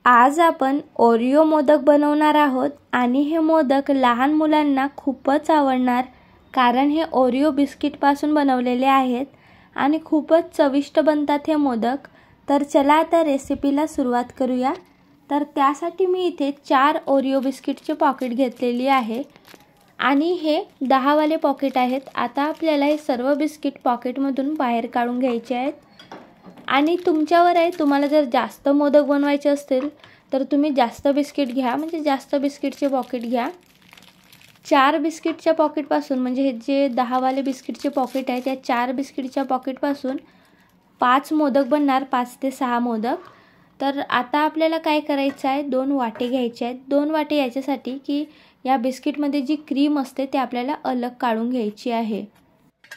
आज आपण ओरिओ मोदक बनवणार आहोत आणि हे मोदक लहान मुलांना खूपच आवडणार, कारण हे ओरिओ बिस्किटपासून बनवलेले आहेत आणि खूपच चविष्ट बनतात हे मोदक। तर चला आता रेसिपीला सुरुवात करूया। तर त्यासाठी मी इथे 4 ओरिओ बिस्किटचे पॉकेट घेतलेली आहे आणि हे 10 वाले पॉकेट आहेत। आता आपल्याला हे सर्व बिस्किट पॉकेटमधून बाहेर काढून घ्यायचे आहेत आणि तुमच्यावर आहे, तुम्हाला जर जास्त मोदक बनवायचे असतील तर तुम्ही जास्त बिस्किट घ्या, म्हणजे जास्त बिस्किटचे पॉकेट घ्या। 4 बिस्किटच्या पॉकेटपासून, म्हणजे हे जे 10 वाले बिस्किटचे पॉकेट आहे त्या 4 बिस्किटच्या पॉकेटपासून 5 मोदक बनणार, 5 ते 6 मोदक। तर आता आपल्याला काय करायचं आहे, 2 वाटे घ्यायचे आहेत। 2 वाटे याच्यासाठी की या बिस्किटमध्ये जी क्रीम असते ते आपल्याला अलग काढून घ्यायची आहे।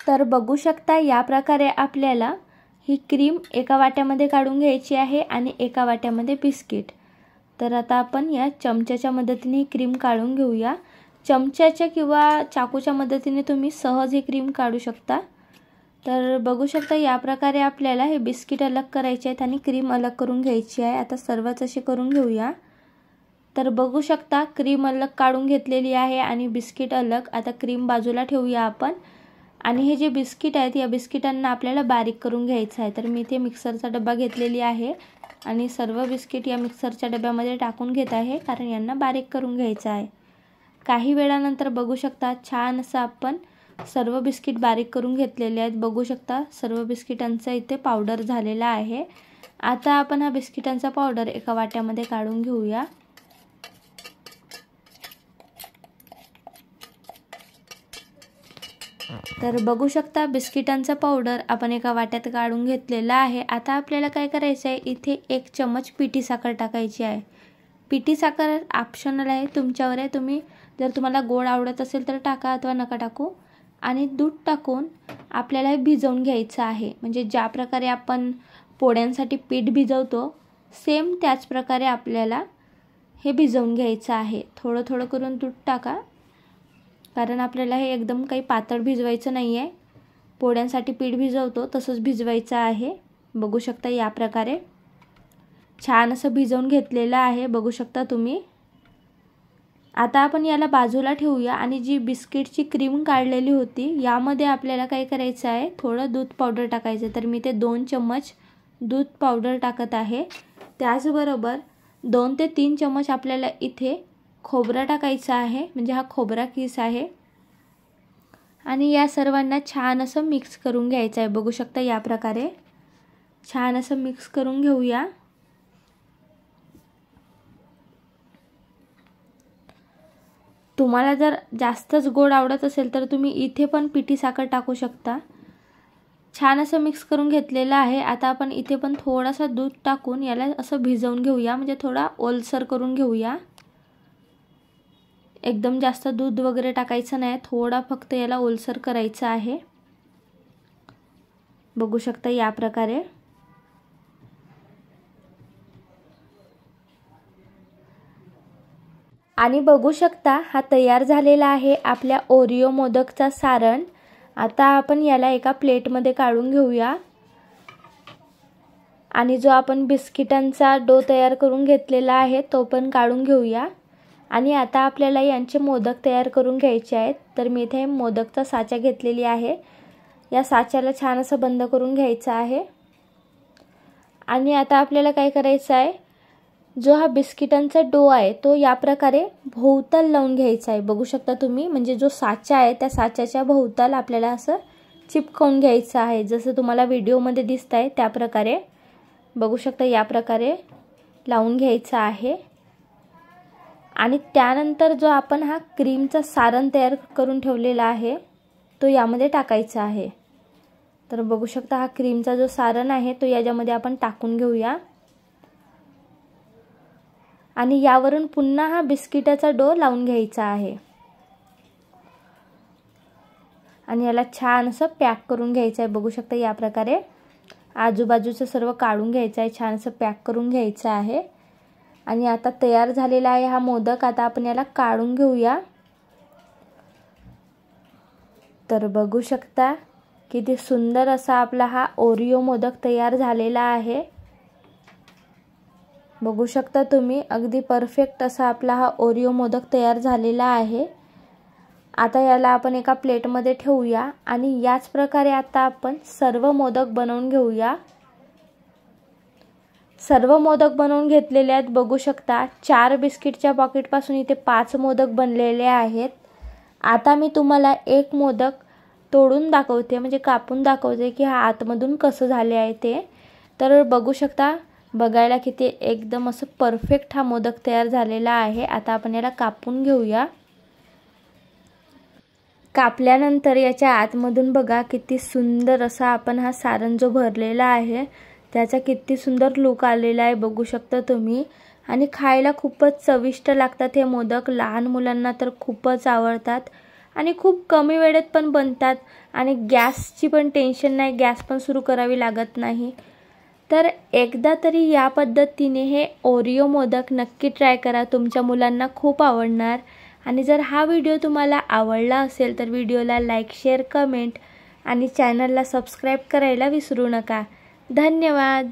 तर बघू शकता या प्रकारे आपल्याला ही क्रीम एका वाट्यामध्ये काढून घ्यायची आहे आणि एका वाट्यामध्ये बिस्किट। तर आता आपण या चमच्याच्या मदतीने क्रीम काढून घेऊया। चमच्याच्या किंवा चाकूच्या मदतीने तुम्ही सहज ही क्रीम काढू शकता। तर बघू शकता या प्रकारे आपल्याला हे बिस्किट अलग करायचे आहेत आणि क्रीम अलग करून घ्यायची आहे। आता सर्वच असे करून घेऊया। तर बघू शकता क्रीम अलग काढून घेतलेली आहे आणि बिस्किट अलग। आता क्रीम बाजूला ठेवूया आपण आणि हे जे बिस्किट आहेत या बिस्किटांना आपल्याला बारीक करून घ्यायचं आहे। तर मी इथे मिक्सरचा डब्बा घेतलेली आहे आणि सर्व बिस्किट या मिक्सरच्या डब्यामध्ये टाकून घेत आहे, कारण यांना बारीक करून घ्यायचं आहे। काही वेळानंतर बघू शकता छान असं आपण सर्व बिस्किट बारीक करून घेतलेले आहेत। बघू शकता सर्व बिस्किटांचा इथे पावडर झालेला आहे। आता आपण हा बिस्किटांचा पावडर एका वाट्यामध्ये काढून घेऊया। तर बघू शकता बिस्किटांचा पावडर आपण एका वाट्यात काढून घेतलेला आहे। आता आपल्याला काय करायचं आहे, इथे 1 चमच पिठी साखर टाकायची आहे। पिठी साखर ऑप्शनल आहे, तुमच्यावर आहे, तुम्ही जर तुम्हाला गोड आवडत असेल तर टाका अथवा नका टाकू। आणि दूध टाकून आपल्याला हे भिजवून घ्यायचं आहे, म्हणजे ज्या प्रकारे आपण पोळ्यांसाठी पीठ भिजवतो सेम त्याच प्रकारे आपल्याला हे भिजवून घ्यायचं आहे। थोडं थोडं करून दूध टाका, कारण आपल्याला हे एकदम काही पातळ भिजवायचं नाही आहे। पोळ्यांसाठी पीठ भिजवतो तसंच भिजवायचं आहे। बघू शकता या प्रकारे छान असं भिजवून घेतलेलं आहे, बघू शकता तुम्ही। आता आपण याला बाजूला ठेवूया आणि जी बिस्किटची क्रीम काढलेली होती यामध्ये आपल्याला काय करायचं आहे, थोडं दूध पावडर टाकायचं। तर मी ते 2 चम्मच दूध पावडर टाकत आहे। त्याचबरोबर 2 ते 3 चम्मच आपल्याला इथे खोबरं टाकायचं आहे, म्हणजे हा खोबरा किस आहे। आणि या सर्वांना छान असं मिक्स करून घ्यायचं आहे। बघू शकता या प्रकारे छान असं मिक्स करून घेऊया। तुम्हाला जर जास्तच गोड आवडत असेल तर तुम्ही इथे पण पिठी साखर टाकू शकता। छान असं मिक्स करून घेतलेलं आहे। आता आपण इथे पण थोडासा दूध टाकून याला असं भिजवून घेऊया, म्हणजे थोडा ओलसर करून घेऊया। एकदम जास्त दूध वगैरे टाकायचं नाही, थोडा फक्त याला ओलसर करायचं आहे। बघू शकता या प्रकारे आणि बघू शकता हा तयार झालेला आहे आपल्या ओरिओ मोदकचा सारण। आता आपण याला एका प्लेटमध्ये काढून घेऊया आणि जो आपण बिस्किटांचा डो तयार करून घेतलेला आहे तो पण काढून घेऊया। आणि आता आपल्याला यांचे मोदक तयार करून घ्यायचे आहेत। तर मी इथे मोदकचा साचा घेतलेली आहे, या साच्याला छान असं बंद करून घ्यायचं आहे। आणि आता आपल्याला काय करायचं आहे, जो हा बिस्किटांचा डो आहे तो या प्रकारे भोवताल लावून घ्यायचा आहे। बघू शकता तुम्ही, म्हणजे जो साचा आहे त्या साच्याच्या भोवताल आपल्याला असं चिपकवून घ्यायचं आहे, जसं तुम्हाला व्हिडिओमध्ये दिसत आहे त्या प्रकारे। बघू शकता या प्रकारे लावून घ्यायचं आहे। आणि त्यानंतर जो आपण हा क्रीमचा सारण तयार करून ठेवलेला आहे तो यामध्ये टाकायचा आहे। तर बघू शकता हा क्रीमचा जो सारण आहे तो याच्यामध्ये आपण टाकून घेऊया आणि यावरून पुन्हा हा बिस्किटाचा डो लावून घ्यायचा आहे आणि याला छान असं पॅक करून घ्यायचं आहे। बघू शकता या प्रकारे आजूबाजूचं सर्व काढून घ्यायचं आहे, छान असं पॅक करून घ्यायचं आहे। आणि आता तयार झालेला आहे हा मोदक। आता आपण याला काढून घेऊया। तर बघू शकता किती सुंदर असा आपला हा ओरिओ मोदक तयार झालेला आहे। बघू शकता तुम्ही अगदी परफेक्ट असा आपला हा ओरिओ मोदक तयार झालेला आहे। आता याला आपण एका प्लेटमध्ये ठेवूया आणि याच प्रकारे आता आपण सर्व मोदक बनवून घेऊया। सर्व मोदक बनवून घेतलेले आहेत। बघू शकता 4 बिस्किटच्या पॉकेटपासून इथे 5 मोदक बनलेले आहेत। आता मी तुम्हाला एक मोदक तोडून दाखवते, म्हणजे कापून दाखवते की हा आतमधून कसं झाले आहे ते। तर बघू शकता, बघायला किती एकदम असं परफेक्ट हा मोदक तयार झालेला आहे। आता आपण याला कापून घेऊया। कापल्यानंतर याच्या आतमधून बघा किती सुंदर असा आपण हा सारण जो भरलेला आहे त्याचा किती सुंदर लुक आलेला आहे, बघू शकता तुम्ही। आणि खायला खूपच चविष्ट लागतात हे मोदक। लहान मुलांना तर खूपच आवडतात आणि खूप कमी वेळेत पण बनतात आणि गॅसची पण टेन्शन नाही, गॅस पण सुरू करावी लागत नाही। तर एकदा तरी या पद्धतीने हे ओरिओ मोदक नक्की ट्राय करा, तुमच्या मुलांना खूप आवडणार। आणि जर हा व्हिडिओ तुम्हाला आवडला असेल तर व्हिडिओला लाईक, शेअर, कमेंट आणि चॅनलला सबस्क्राईब करायला विसरू नका। धन्यवाद।